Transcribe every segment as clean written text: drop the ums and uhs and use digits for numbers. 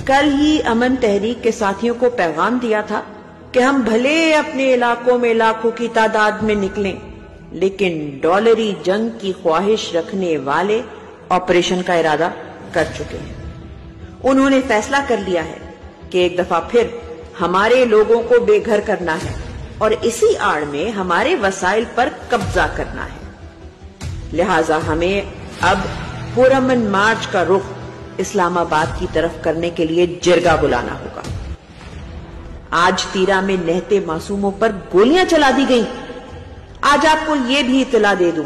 کل ہی امن تحریک کے ساتھیوں کو پیغام دیا تھا کہ ہم بھلے اپنے علاقوں میں لاکھوں کی تعداد میں نکلیں، لیکن ڈالری جنگ کی خواہش رکھنے والے آپریشن کا ارادہ کر چکے ہیں۔ انہوں نے فیصلہ کر لیا ہے کہ ایک دفعہ پھر ہمارے لوگوں کو بے گھر کرنا ہے اور اسی آڑ میں ہمارے وسائل پر قبضہ کرنا ہے۔ لہٰذا ہمیں اب پرامن مارچ کا رخ اسلام آباد کی طرف کرنے کے لیے جرگہ بلانا ہوگا۔ آج تیرا میں نہتے معصوموں پر گولیاں چلا دی گئیں۔ آج آپ کو یہ بھی اطلاع دے دوں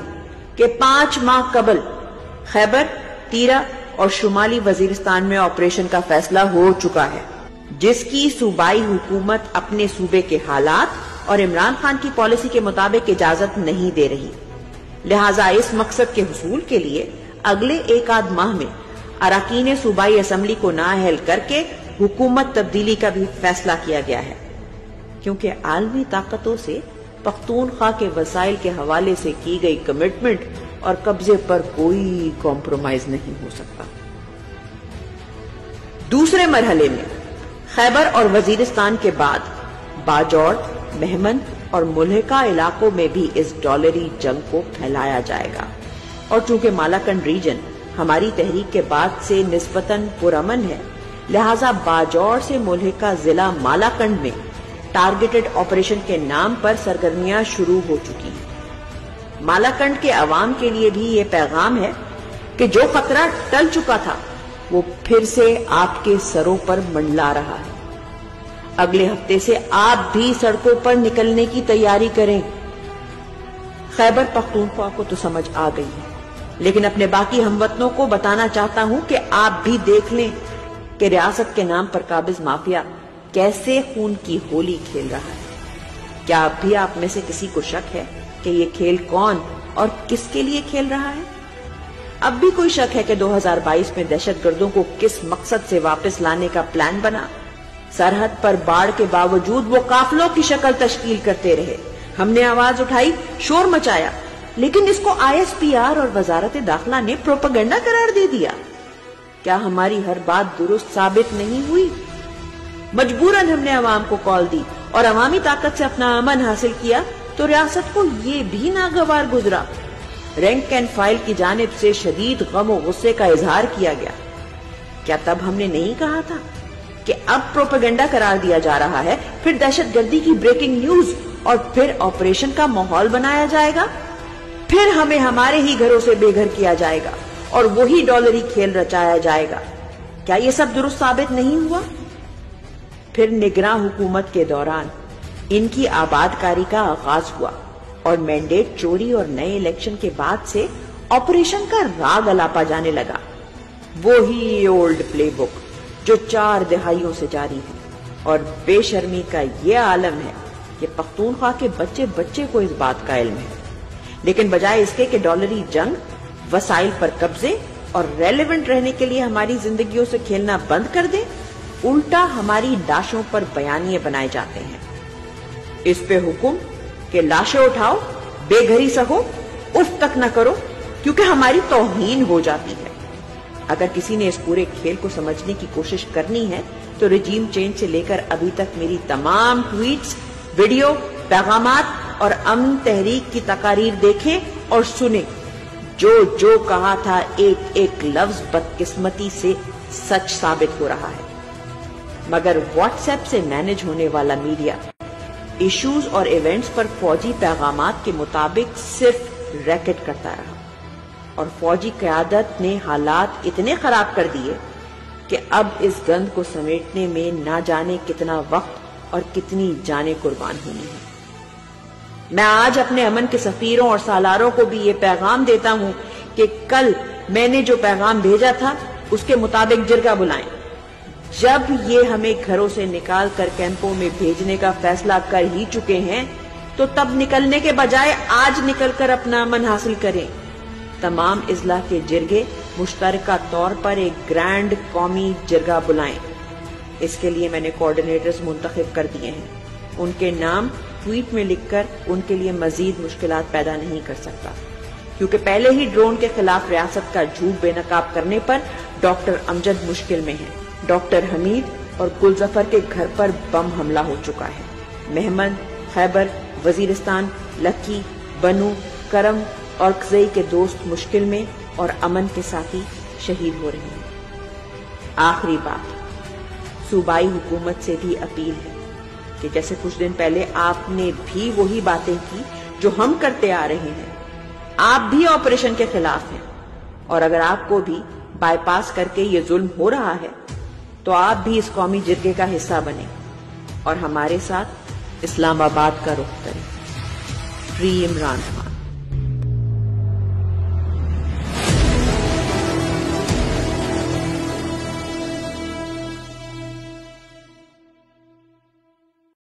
کہ 5 ماہ قبل خیبر، تیرا اور شمالی وزیرستان میں آپریشن کا فیصلہ ہو چکا ہے، جس کی صوبائی حکومت اپنے صوبے کے حالات اور عمران خان کی پالیسی کے مطابق اجازت نہیں دے رہی۔ لہٰذا اس مقصد کے حصول کے لیے اگلے 1 ماہ میں اراکین صوبائی اسمبلی کو نااہل کر کے حکومت تبدیلی کا بھی فیصلہ کیا گیا ہے، کیونکہ عالمی طاقتوں سے پختونخوا کے وسائل کے حوالے سے کی گئی کمٹمنٹ اور قبضے پر کوئی کمپرومائز نہیں ہو سکتا۔ دوسرے مرحلے میں خیبر اور وزیرستان کے بعد باجوڑ، مہمند اور ملحقہ علاقوں میں بھی اس ڈالری جنگ کو پھیلایا جائے گا، اور چونکہ مالاکنڈ ریجن ہماری تحریک کے بعد سے نسبتاً پرامن ہے، لہٰذا باجوڑ سے ملحقہ ضلع مالاکنڈ میں ٹارگیٹڈ آپریشن کے نام پر سرگرمیاں شروع ہو چکی ہیں۔ مالاکنڈ کے عوام کے لیے بھی یہ پیغام ہے کہ جو خطرہ ٹل چکا تھا وہ پھر سے آپ کے سروں پر منڈلا رہا ہے۔ اگلے ہفتے سے آپ بھی سڑکوں پر نکلنے کی تیاری کریں۔ خیبر پختونخوا کو تو سمجھ آ گئی ہے، لیکن اپنے باقی ہموطنوں کو بتانا چاہتا ہوں کہ آپ بھی دیکھ لیں کہ ریاست کے نام پر قابض مافیا کیسے خون کی ہولی کھیل رہا ہے۔ کیا اب بھی آپ میں سے کسی کو شک ہے کہ یہ کھیل کون اور کس کے لیے کھیل رہا ہے؟ اب بھی کوئی شک ہے کہ 2022 میں دہشت گردوں کو کس مقصد سے واپس لانے کا پلان بنا؟ سرحد پر باڑ کے باوجود وہ قافلوں کی شکل تشکیل کرتے رہے۔ ہم نے آواز اٹھائی، شور مچایا، لیکن اس کو ISPR اور وزارت داخلہ نے پروپیگنڈا قرار دے دیا۔ کیا ہماری ہر بات درست ثابت نہیں ہوئی؟ مجبوراً ہم نے عوام کو کال دی اور عوامی طاقت سے اپنا امن حاصل کیا تو ریاست کو یہ بھی ناگوار گزرا۔ رینک اینڈ فائل کی جانب سے شدید غم و غصے کا اظہار کیا گیا۔ کیا تب ہم نے نہیں کہا تھا کہ اب پروپیگنڈا قرار دیا جا رہا ہے، پھر دہشت گردی کی بریکنگ نیوز اور پھر آپریشن کا ماحول بنایا جائے گا، پھر ہمیں ہمارے ہی گھروں سے بے گھر کیا جائے گا اور وہی ڈالری کھیل رچایا جائے گا؟ کیا یہ سب درست ثابت نہیں ہوا؟ پھر نگراں حکومت کے دوران ان کی آباد کاری کا آغاز ہوا اور مینڈیٹ چوری اور نئے الیکشن کے بعد سے آپریشن کا راگ الاپا جانے لگا۔ وہی اولڈ پلے بک جو 4 دہائیوں سے جاری ہے، اور بے شرمی کا یہ عالم ہے کہ پختونخوا کے بچے بچے کو اس بات کا علم ہے، لیکن بجائے اس کے کہ ڈالری جنگ وسائل پر قبضے اور ریلیونٹ رہنے کے لیے ہماری زندگیوں سے کھیلنا بند کر دے، الٹا ہماری لاشوں پر بیانیے بنائے جاتے ہیں۔ اس پہ حکم کہ لاشیں اٹھاؤ، بے گھری سہو، اف تک نہ کرو، کیونکہ ہماری توہین ہو جاتی ہے۔ اگر کسی نے اس پورے کھیل کو سمجھنے کی کوشش کرنی ہے تو رجیم چینج سے لے کر ابھی تک میری تمام ٹویٹس، ویڈیو، پیغامات اور امن تحریک کی تقاریر دیکھیں اور سنیں۔ جو جو کہا تھا ایک ایک لفظ بدقسمتی سے سچ ثابت ہو رہا ہے، مگر واٹس ایپ سے مینج ہونے والا میڈیا ایشوز اور ایونٹس پر فوجی پیغامات کے مطابق صرف ریکٹ کرتا رہا، اور فوجی قیادت نے حالات اتنے خراب کر دیے کہ اب اس گند کو سمیٹنے میں نہ جانے کتنا وقت اور کتنی جانیں قربان ہونی ہیں۔ میں آج اپنے امن کے سفیروں اور سالاروں کو بھی یہ پیغام دیتا ہوں کہ کل میں نے جو پیغام بھیجا تھا اس کے مطابق جرگہ بلائیں۔ جب یہ ہمیں گھروں سے نکال کر کیمپوں میں بھیجنے کا فیصلہ کر ہی چکے ہیں تو تب نکلنے کے بجائے آج نکل کر اپنا امن حاصل کریں۔ تمام اضلاع کے جرگے مشترکہ طور پر ایک گرینڈ قومی جرگہ بلائیں۔ اس کے لیے میں نے کوآرڈینیٹرز منتخب کر دیے ہیں۔ ان کے نام ٹویٹ میں لکھ کر ان کے لیے مزید مشکلات پیدا نہیں کر سکتا، کیونکہ پہلے ہی ڈرون کے خلاف ریاست کا جھوٹ بے نقاب کرنے پر ڈاکٹر امجد مشکل میں ہیں۔ ڈاکٹر حمید اور گلظفر کے گھر پر بم حملہ ہو چکا ہے۔ مہمند، خیبر، وزیرستان، لکی، بنو، کرم اور قزئی کے دوست مشکل میں اور امن کے ساتھی شہید ہو رہے ہیں۔ آخری بات، صوبائی حکومت سے بھی اپیل ہے کہ جیسے کچھ دن پہلے آپ نے بھی وہی باتیں کی جو ہم کرتے آ رہے ہیں، آپ بھی آپریشن کے خلاف ہیں، اور اگر آپ کو بھی بائی پاس کر کے یہ ظلم ہو رہا ہے تو آپ بھی اس قومی جرگے کا حصہ بنیں اور ہمارے ساتھ اسلام آباد کا رخ کریں۔ فری عمران خان۔